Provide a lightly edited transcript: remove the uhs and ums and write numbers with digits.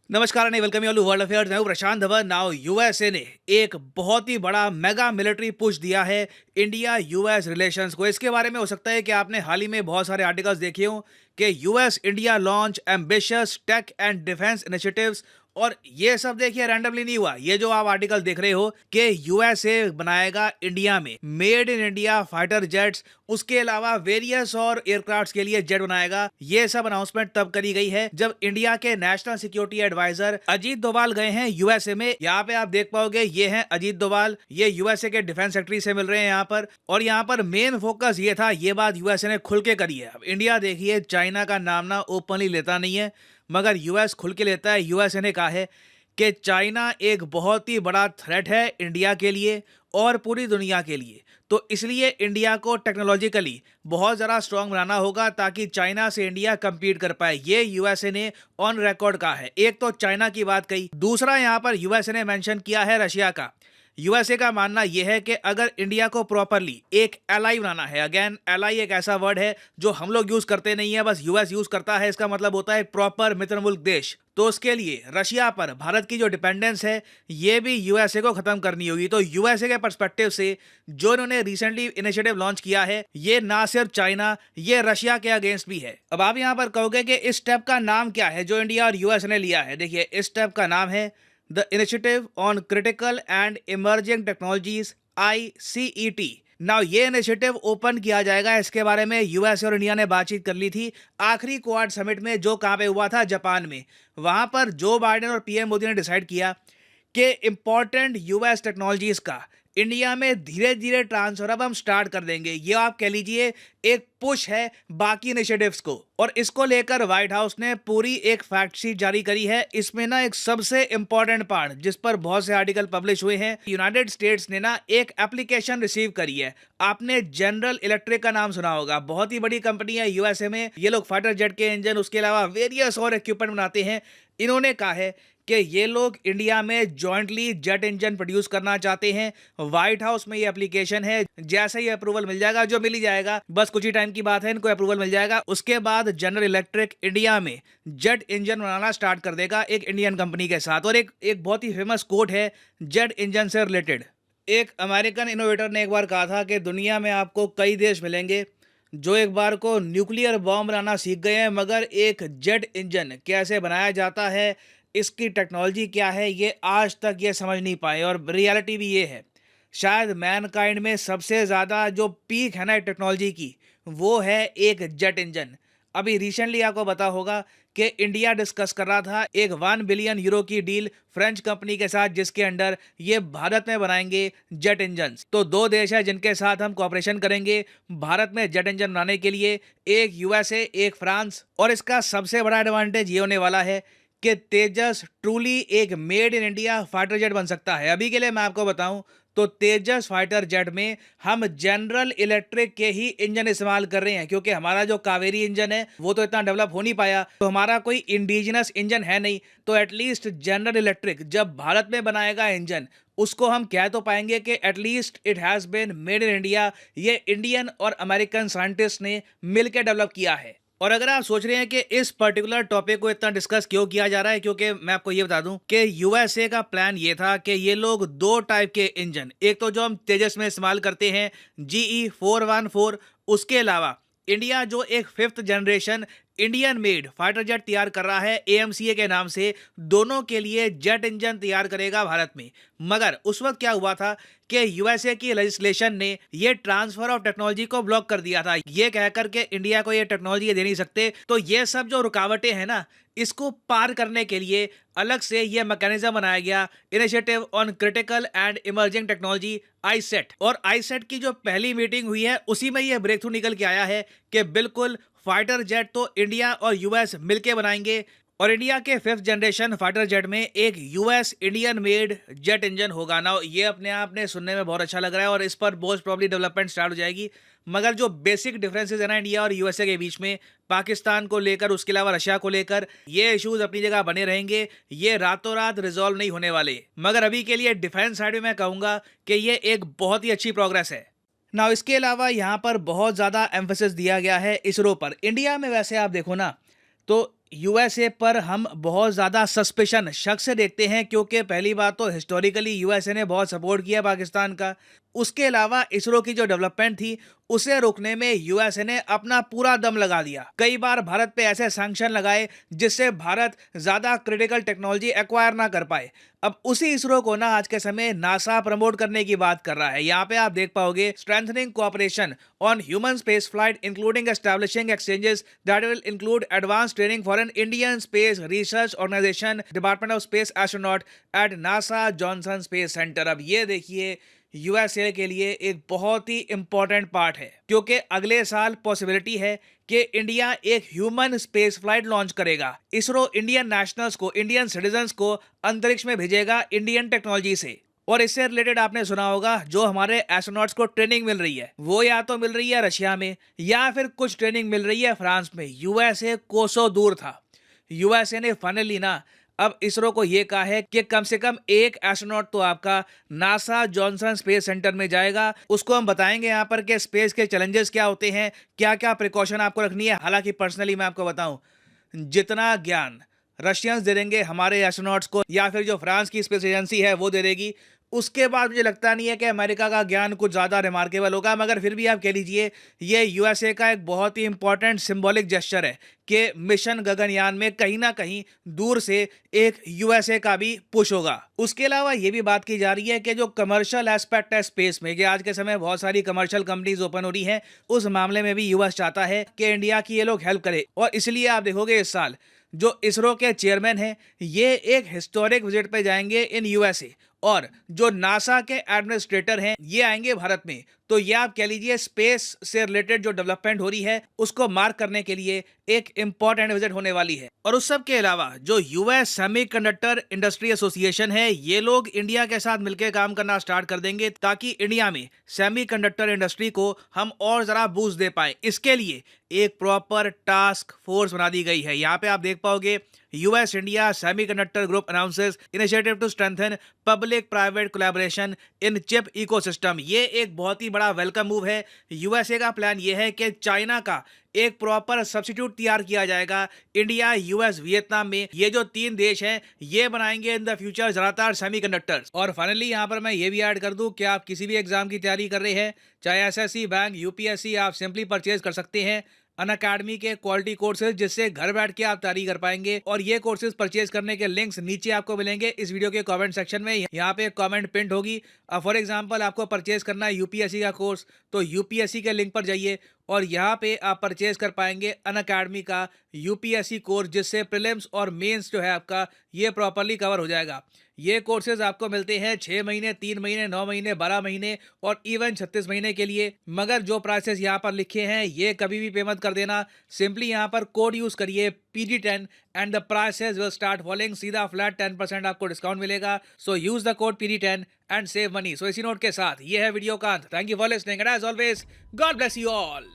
नमस्कार and welcome you all to world affairs. मैं हूं प्रशांत धवन। नाउ यूएसए ने एक बहुत ही बड़ा मेगा मिलिट्री पुश दिया है इंडिया यूएस रिलेशंस को। इसके बारे में हो सकता है कि आपने हाल ही में बहुत सारे आर्टिकल्स देखे हों कि US India launch ambitious tech and defence initiatives. और ये सब देखिए रैंडमली नहीं हुआ। ये जो आप आर्टिकल देख रहे हो कि यूएसए बनाएगा इंडिया में made in India fighter jets, उसके अलावा वेरियस और एयरक्राफ्ट्स के लिए जेट बनाएगा, ये सब अनाउंसमेंट तब करी गई है जब इंडिया के national security adviser Ajit Doval गए हैं यूएसए में। यहाँ पे आप देख पाओगे ये हैं अजीत डोभाल, ये यूएसए के डिफेंस सेक्रेटरी से मिल रहे हैं यहाँ पर। और यहाँ पर मेन फोकस ये था, ये बात यूएसए ने खुल के करी है। अब इंडिया देखिए चाइना का नाम ना ओपनली लेता नहीं है, मगर यूएस खुल के लेता है। यूएसए ने कहा है कि चाइना एक बहुत ही बड़ा थ्रेट है इंडिया के लिए और पूरी दुनिया के लिए, तो इसलिए इंडिया को टेक्नोलॉजिकली बहुत ज़्यादा स्ट्रांग बनाना होगा ताकि चाइना से इंडिया compete कर पाए। ये यूएसए ने ऑन रिकॉर्ड कहा है। एक तो चाइना की बात कही, दूसरा यहाँ पर यूएसए ने मेंशन किया है रशिया का। यूएसए का मानना यह है कि अगर इंडिया को प्रॉपरली एक एलाई बनाना है, अगेन एलाई एक ऐसा वर्ड है जो हम लोग यूज करते नहीं है, बस यूएस यूज करता है। इसका मतलब होता है प्रॉपर मित्र मुल्क देश। तो उसके लिए रशिया पर भारत की जो डिपेंडेंस है ये भी यूएसए को खत्म करनी होगी। तो यूएसए के पर्सपेक्टिव से जो इन्होंने रिसेंटली इनिशिएटिव लॉन्च किया है, ये ना सिर्फ चाइना, ये रशिया के अगेंस्ट भी है। अब आप यहाँ पर कहोगे कि इस स्टेप का नाम क्या है जो इंडिया और यूएस ने लिया है। देखिए इस स्टेप का नाम है the initiative on critical and emerging technologies ICET। Now ये इनिशिएटिव ओपन किया जाएगा। इसके बारे में यूएस और इंडिया ने बातचीत कर ली थी आखिरी क्वाड समिट में, जो कहाँ पे हुआ था, जापान में। वहां पर जो बाइडेन और पीएम मोदी ने डिसाइड किया कि इंपॉर्टेंट यूएस टेक्नोलॉजीज का इंडिया में धीरे धीरे ट्रांसफर अब हम स्टार्ट कर देंगे। ये आप कह लीजिए एक पुश है बाकी इनिशिएटिव्स को। और इसको लेकर व्हाइट हाउस ने पूरी एक फैक्ट शीट जारी करी है। इसमें ना एक सबसे इंपॉर्टेंट पार्ट जिस पर बहुत से आर्टिकल पब्लिश हुए हैं, यूनाइटेड स्टेट्स ने ना एक एप्लीकेशन रिसीव करी है। आपने जनरल इलेक्ट्रिक का नाम सुना होगा, बहुत ही बड़ी कंपनी है यूएसए में। ये लोग फाइटर जेट के इंजन, उसके अलावा वेरियस और इक्विपमेंट बनाते हैं। इन्होंने कहा है कि ये लोग इंडिया में जॉइंटली जेट इंजन प्रोड्यूस करना चाहते हैं। व्हाइट हाउस में ये एप्लीकेशन है, जैसे ही अप्रूवल मिल जाएगा, जो मिल ही जाएगा, बस कुछ ही टाइम की बात है, इनको अप्रूवल मिल जाएगा। उसके बाद जनरल इलेक्ट्रिक इंडिया में जेट इंजन बनाना स्टार्ट कर देगा एक इंडियन कंपनी के साथ। और एक बहुत ही फेमस कोट है जेट इंजन से रिलेटेड। एक अमेरिकन इनोवेटर ने एक बार कहा था कि दुनिया में आपको कई देश मिलेंगे जो एक बार को न्यूक्लियर बॉम्ब बनाना सीख गए हैं, मगर एक जेट इंजन कैसे बनाया जाता है, इसकी टेक्नोलॉजी क्या है, ये आज तक ये समझ नहीं पाए। और रियलिटी भी ये है, शायद मैनकाइंड में सबसे ज़्यादा जो पीक है ना टेक्नोलॉजी की, वो है एक जेट इंजन। अभी रिसेंटली आपको पता होगा कि इंडिया डिस्कस कर रहा था एक 1 बिलियन यूरो की डील फ्रेंच कंपनी के साथ, जिसके अंडर ये भारत में बनाएंगे जेट इंजन। तो दो देश है जिनके साथ हम कोऑपरेशन करेंगे भारत में जेट इंजन बनाने के लिए, एक यूएसए, एक फ्रांस। और इसका सबसे बड़ा एडवांटेज ये होने वाला है कि तेजस ट्रूली एक made in India fighter jet बन सकता है। अभी के लिए मैं आपको बताऊं तो तेजस फाइटर जेट में हम जनरल इलेक्ट्रिक के ही इंजन इस्तेमाल कर रहे हैं, क्योंकि हमारा जो कावेरी इंजन है वो तो इतना डेवलप हो नहीं पाया, तो हमारा कोई इंडिजिनस इंजन है नहीं। तो एटलीस्ट जनरल इलेक्ट्रिक जब भारत में बनाएगा इंजन, उसको हम कह तो पाएंगे कि at least it has been made in India. ये इंडियन और अमेरिकन साइंटिस्ट ने मिलकर डेवलप किया है। और अगर आप सोच रहे हैं कि इस पर्टिकुलर टॉपिक को इतना डिस्कस क्यों किया जा रहा है, क्योंकि मैं आपको ये बता दूं कि यूएसए का प्लान ये था कि ये लोग दो टाइप के इंजन, एक तो जो हम तेजस में इस्तेमाल करते हैं GE414, उसके अलावा इंडिया जो एक 5th generation Indian made fighter jet तैयार कर रहा है AMCA के नाम से, दोनों के लिए जेट इंजन तैयार करेगा भारत में। मगर उस वक्त क्या हुआ था कि यूएसए की लेजिस्लेशन ने ये ट्रांसफर ऑफ टेक्नोलॉजी को ब्लॉक कर दिया था, ये कहकर के इंडिया को ये टेक्नोलॉजी दे नहीं सकते। तो ये सब जो रुकावटें हैं ना, इसको पार करने के लिए अलग से ये मैकेनिज्म बनाया गया, initiative on critical and emerging technology ICET। और ICET की जो पहली मीटिंग हुई है उसी में ये ब्रेक थ्रू निकल के आया है कि बिल्कुल फाइटर जेट तो इंडिया और यूएस मिलके बनाएंगे। और इंडिया के 5th जनरेशन फाइटर जेट में एक US Indian made jet engine होगा ना। ये अपने आप में सुनने में बहुत अच्छा लग रहा है और इस पर बहुत प्रॉब्ली डेवलपमेंट स्टार्ट हो जाएगी। मगर जो बेसिक डिफरेंसेस है ना इंडिया और यूएसए के बीच में, पाकिस्तान को लेकर, उसके अलावा रशिया को लेकर, ये इश्यूज अपनी जगह बने रहेंगे, ये रातों रात रिजॉल्व नहीं होने वाले। मगर अभी के लिए डिफेंस साइड में मैं कहूँगा कि ये एक बहुत ही अच्छी प्रोग्रेस है ना। इसके अलावा यहाँ पर बहुत ज़्यादा एम्फेसिस दिया गया है इसरो पर। इंडिया में वैसे आप देखो ना तो यूएसए पर हम बहुत ज़्यादा सस्पिशन शक से देखते हैं, क्योंकि पहली बात तो हिस्टोरिकली यूएसए ने बहुत सपोर्ट किया पाकिस्तान का। उसके अलावा इसरो की जो डेवलपमेंट थी उसे रोकने में यूएसए ने अपना पूरा दम लगा दिया। कई बार भारत पे ऐसे सैंक्शन लगाए जिससे भारत ज़्यादा क्रिटिकल टेक्नोलॉजी एक्वायर ना कर पाए। अब उसी इसरो को ना आज के समय नासा प्रमोट करने की बात कर रहा है। यहाँ पे आप देख पाओगे strengthening cooperation on human space flight including establishing exchanges that will include advance training for an Indian space research organisation department of space astronaut at NASA Johnson space centre. अब ये देखिए यूएसए के लिए एक बहुत ही इंपॉर्टेंट पार्ट है, क्योंकि अगले साल पॉसिबिलिटी है कि इंडिया एक ह्यूमन स्पेस फ्लाइट लॉन्च करेगा। इसरो इंडियन नेशनल्स को, इंडियन सिटीजन्स को अंतरिक्ष में भेजेगा इंडियन टेक्नोलॉजी से। और इससे रिलेटेड आपने सुना होगा, जो हमारे एस्ट्रोनॉट्स को ट्रेनिंग मिल रही है वो या तो मिल रही है रशिया में या फिर कुछ ट्रेनिंग मिल रही है फ्रांस में। यूएसए कोसों दूर था। यूएसए ने फाइनली ना अब इसरो को यह कहा है कि कम से कम एक एस्ट्रोनॉट तो आपका नासा जॉनसन स्पेस सेंटर में जाएगा। उसको हम बताएंगे यहाँ पर कि स्पेस के चैलेंजेस क्या होते हैं, क्या क्या प्रिकॉशन आपको रखनी है। हालांकि पर्सनली मैं आपको बताऊं, जितना ज्ञान रशियंस दे देंगे हमारे एस्ट्रोनॉट्स को या फिर जो फ्रांस की स्पेस एजेंसी है वो दे देगी, उसके बाद मुझे लगता नहीं है कि अमेरिका का ज्ञान कुछ ज़्यादा रिमार्केबल होगा। मगर फिर भी आप कह लीजिए ये यूएसए का एक बहुत ही इंपॉर्टेंट सिंबॉलिक जेस्चर है कि मिशन गगनयान में कहीं ना कहीं दूर से एक यूएसए का भी पुश होगा। उसके अलावा ये भी बात की जा रही है कि जो कमर्शियल एस्पेक्ट है स्पेस में, कि आज के समय बहुत सारी कमर्शियल कंपनीज ओपन हो रही हैं, उस मामले में भी यूएस चाहता है कि इंडिया की ये लोग हेल्प करे। और इसलिए आप देखोगे इस साल जो इसरो के चेयरमैन हैं ये एक हिस्टोरिक विजिट पे जाएंगे इन यूएसए, और जो नासा के एडमिनिस्ट्रेटर हैं ये आएंगे भारत में। तो ये आप कह लीजिए स्पेस से रिलेटेड जो डेवलपमेंट हो रही है उसको मार्क करने के लिए एक इंपॉर्टेंट विजिट होने वाली है। और उस सब के अलावा जो यूएस सेमीकंडक्टर इंडस्ट्री एसोसिएशन है, ये लोग इंडिया के साथ मिलकर काम करना स्टार्ट कर देंगे ताकि इंडिया में सेमीकंडक्टर इंडस्ट्री को हम और जरा बूस्ट दे पाए। इसके लिए एक प्रॉपर टास्क फोर्स बना दी गई है। यहाँ पे आप देख पाओगे US India semiconductor group announces initiative to strengthen public private collaboration in chip ecosystem. ये एक बहुत ही बड़ा वेलकम मूव है। यूएसए का प्लान ये है कि चाइना का एक प्रॉपर सब्स्टिट्यूट तैयार किया जाएगा इंडिया, यूएस, वियतनाम में। ये जो 3 देश हैं ये बनाएंगे इन द फ्यूचर ज्यादातर सेमीकंडक्टर्स। और फाइनली यहाँ पर मैं ये भी ऐड कर दूं कि आप किसी भी एग्जाम की तैयारी कर रहे हैं, चाहे एसएससी, बैंक, यूपीएससी, आप सिंपली परचेज कर सकते हैं अनअकैडमी के क्वालिटी कोर्सेज, जिससे घर बैठ के आप तैयारी कर पाएंगे। और ये कोर्सेज परचेज करने के लिंक्स नीचे आपको मिलेंगे इस वीडियो के कमेंट सेक्शन में। यहाँ पे कमेंट पिंड होगी। फॉर एग्जांपल आपको परचेज करना है यूपीएससी का कोर्स, तो यूपीएससी के लिंक पर जाइए और यहाँ पे आप परचेज कर पाएंगे अनअकैडमी का यूपीएससी कोर्स, जिससे प्रीलिम्स और मेंस जो है आपका ये प्रॉपरली कवर हो जाएगा। ये कोर्सेज आपको मिलते हैं 6 महीने, 3 महीने, 9 महीने, 12 महीने और इवन 36 महीने के लिए। मगर जो प्राइसेस यहाँ पर लिखे हैं ये कभी भी पे मत कर देना। सिंपली यहाँ पर कोड यूज करिए PD10 and the prices will start following. सीधा फ्लैट 10% आपको डिस्काउंट मिलेगा। So use the code PD10 and save money. So इसी नोट के साथ ये है वीडियो का अंत। Thank you for listening and as always God bless you all.